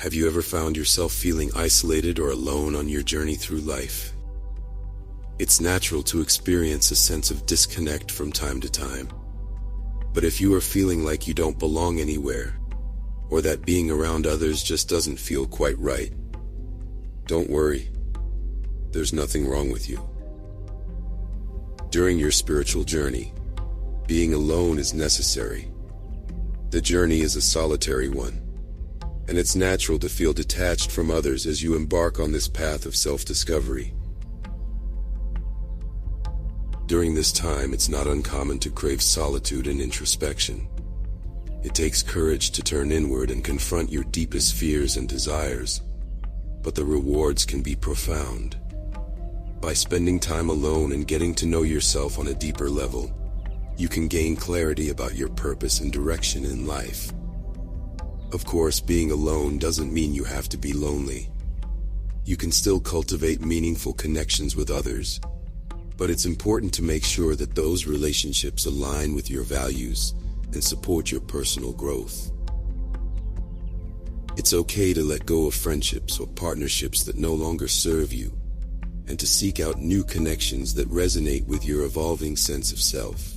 Have you ever found yourself feeling isolated or alone on your journey through life? It's natural to experience a sense of disconnect from time to time. But if you are feeling like you don't belong anywhere, or that being around others just doesn't feel quite right, don't worry. There's nothing wrong with you. During your spiritual journey, being alone is necessary. The journey is a solitary one, and it's natural to feel detached from others as you embark on this path of self-discovery. During this time, it's not uncommon to crave solitude and introspection. It takes courage to turn inward and confront your deepest fears and desires, but the rewards can be profound. By spending time alone and getting to know yourself on a deeper level, you can gain clarity about your purpose and direction in life. Of course, being alone doesn't mean you have to be lonely. You can still cultivate meaningful connections with others, but it's important to make sure that those relationships align with your values and support your personal growth. It's okay to let go of friendships or partnerships that no longer serve you, and to seek out new connections that resonate with your evolving sense of self.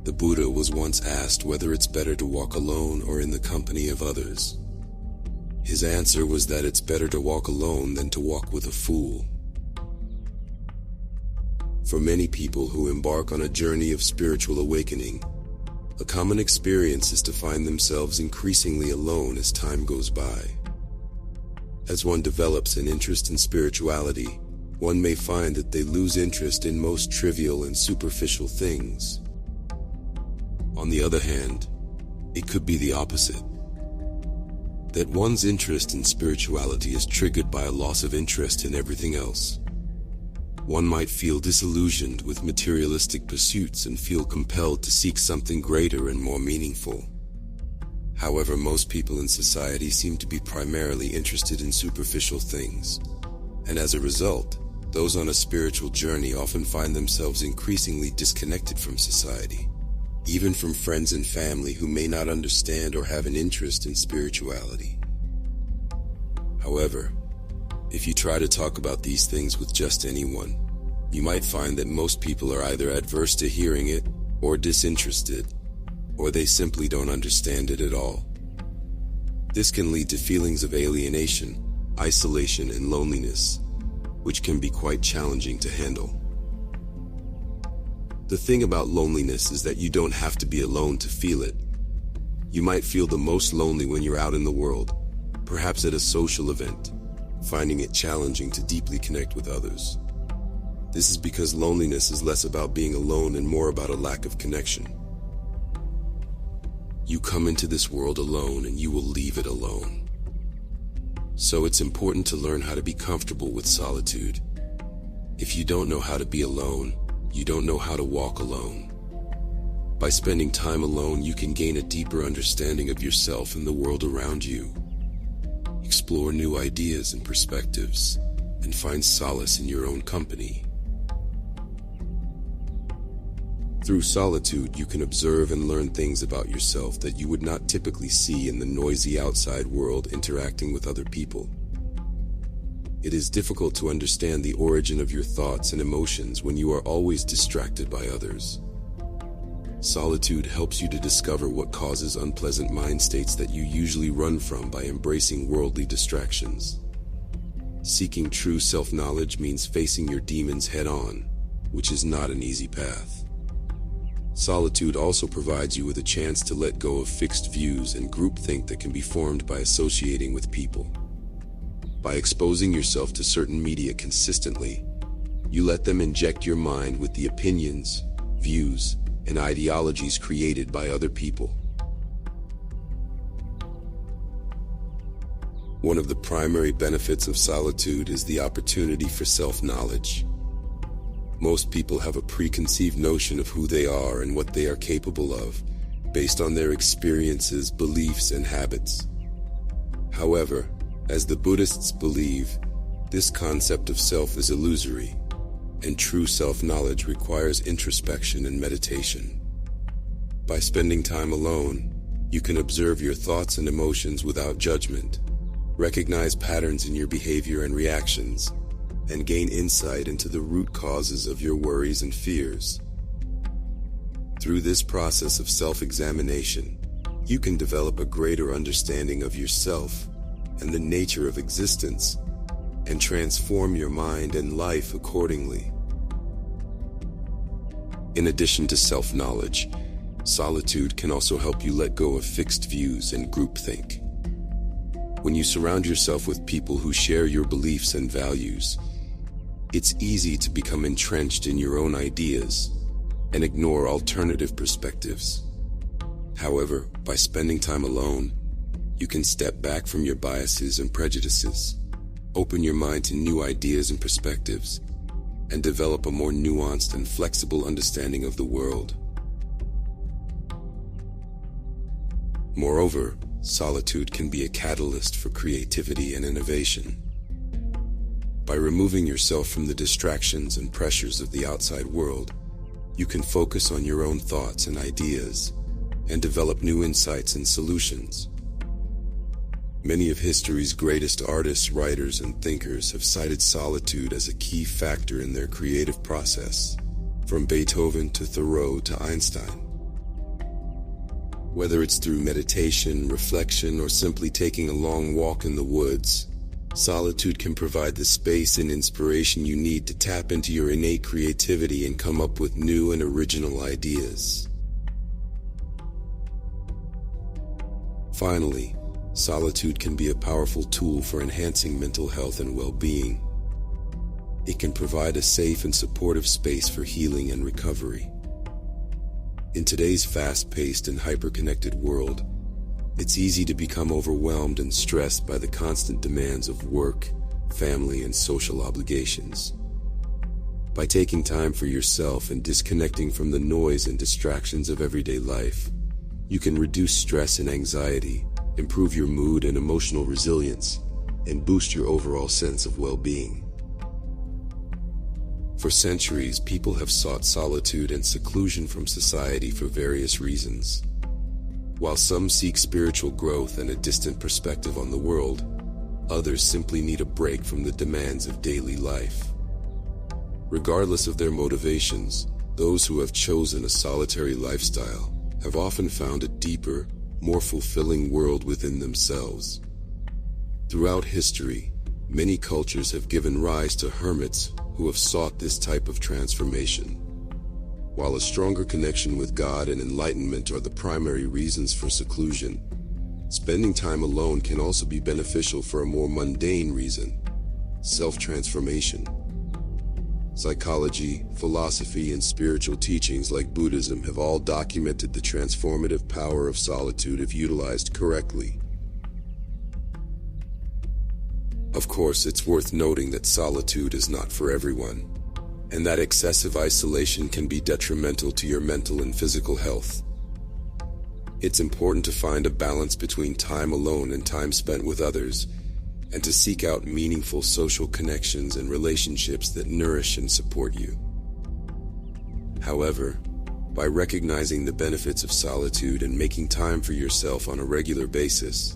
The Buddha was once asked whether it's better to walk alone or in the company of others. His answer was that it's better to walk alone than to walk with a fool. For many people who embark on a journey of spiritual awakening, a common experience is to find themselves increasingly alone as time goes by. As one develops an interest in spirituality, one may find that they lose interest in most trivial and superficial things. On the other hand, it could be the opposite. That one's interest in spirituality is triggered by a loss of interest in everything else. One might feel disillusioned with materialistic pursuits and feel compelled to seek something greater and more meaningful. However, most people in society seem to be primarily interested in superficial things, and as a result, those on a spiritual journey often find themselves increasingly disconnected from society, even from friends and family who may not understand or have an interest in spirituality. However, if you try to talk about these things with just anyone, you might find that most people are either adverse to hearing it, or disinterested, or they simply don't understand it at all. This can lead to feelings of alienation, isolation, and loneliness, which can be quite challenging to handle. The thing about loneliness is that you don't have to be alone to feel it. You might feel the most lonely when you're out in the world, perhaps at a social event, finding it challenging to deeply connect with others. This is because loneliness is less about being alone and more about a lack of connection. You come into this world alone and you will leave it alone. So it's important to learn how to be comfortable with solitude. If you don't know how to be alone, you don't know how to walk alone. By spending time alone, you can gain a deeper understanding of yourself and the world around you. Explore new ideas and perspectives, and find solace in your own company. Through solitude, you can observe and learn things about yourself that you would not typically see in the noisy outside world interacting with other people. It is difficult to understand the origin of your thoughts and emotions when you are always distracted by others. Solitude helps you to discover what causes unpleasant mind states that you usually run from by embracing worldly distractions. Seeking true self-knowledge means facing your demons head-on, which is not an easy path. Solitude also provides you with a chance to let go of fixed views and groupthink that can be formed by associating with people. By exposing yourself to certain media consistently, you let them inject your mind with the opinions, views, and ideologies created by other people. One of the primary benefits of solitude is the opportunity for self-knowledge. Most people have a preconceived notion of who they are and what they are capable of, based on their experiences, beliefs, and habits. However, as the Buddhists believe, this concept of self is illusory, and true self-knowledge requires introspection and meditation. By spending time alone, You can observe your thoughts and emotions without judgment, recognize patterns in your behavior and reactions, and gain insight into the root causes of your worries and fears. Through this process of self-examination, you can develop a greater understanding of yourself and the nature of existence, and transform your mind and life accordingly. In addition to self-knowledge, solitude can also help you let go of fixed views and groupthink. When you surround yourself with people who share your beliefs and values, it's easy to become entrenched in your own ideas and ignore alternative perspectives. However, by spending time alone, you can step back from your biases and prejudices, open your mind to new ideas and perspectives, and develop a more nuanced and flexible understanding of the world. Moreover, solitude can be a catalyst for creativity and innovation. By removing yourself from the distractions and pressures of the outside world, you can focus on your own thoughts and ideas and develop new insights and solutions. Many of history's greatest artists, writers, and thinkers have cited solitude as a key factor in their creative process, from Beethoven to Thoreau to Einstein. Whether it's through meditation, reflection, or simply taking a long walk in the woods, solitude can provide the space and inspiration you need to tap into your innate creativity and come up with new and original ideas. Finally, solitude can be a powerful tool for enhancing mental health and well-being. It can provide a safe and supportive space for healing and recovery. In today's fast-paced and hyper-connected world, it's easy to become overwhelmed and stressed by the constant demands of work, family, and social obligations. By taking time for yourself and disconnecting from the noise and distractions of everyday life, you can reduce stress and anxiety, improve your mood and emotional resilience, and boost your overall sense of well-being. For centuries, people have sought solitude and seclusion from society for various reasons. While some seek spiritual growth and a distant perspective on the world, others simply need a break from the demands of daily life. Regardless of their motivations, those who have chosen a solitary lifestyle have often found a deeper, more fulfilling world within themselves. Throughout history, many cultures have given rise to hermits who have sought this type of transformation. While a stronger connection with God and enlightenment are the primary reasons for seclusion, spending time alone can also be beneficial for a more mundane reason: self-transformation. Psychology, philosophy, and spiritual teachings like Buddhism have all documented the transformative power of solitude if utilized correctly. Of course, it's worth noting that solitude is not for everyone, and that excessive isolation can be detrimental to your mental and physical health. It's important to find a balance between time alone and time spent with others, and to seek out meaningful social connections and relationships that nourish and support you. However, by recognizing the benefits of solitude and making time for yourself on a regular basis,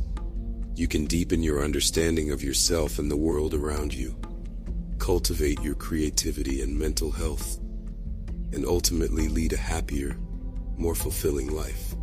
you can deepen your understanding of yourself and the world around you, cultivate your creativity and mental health, and ultimately lead a happier, more fulfilling life.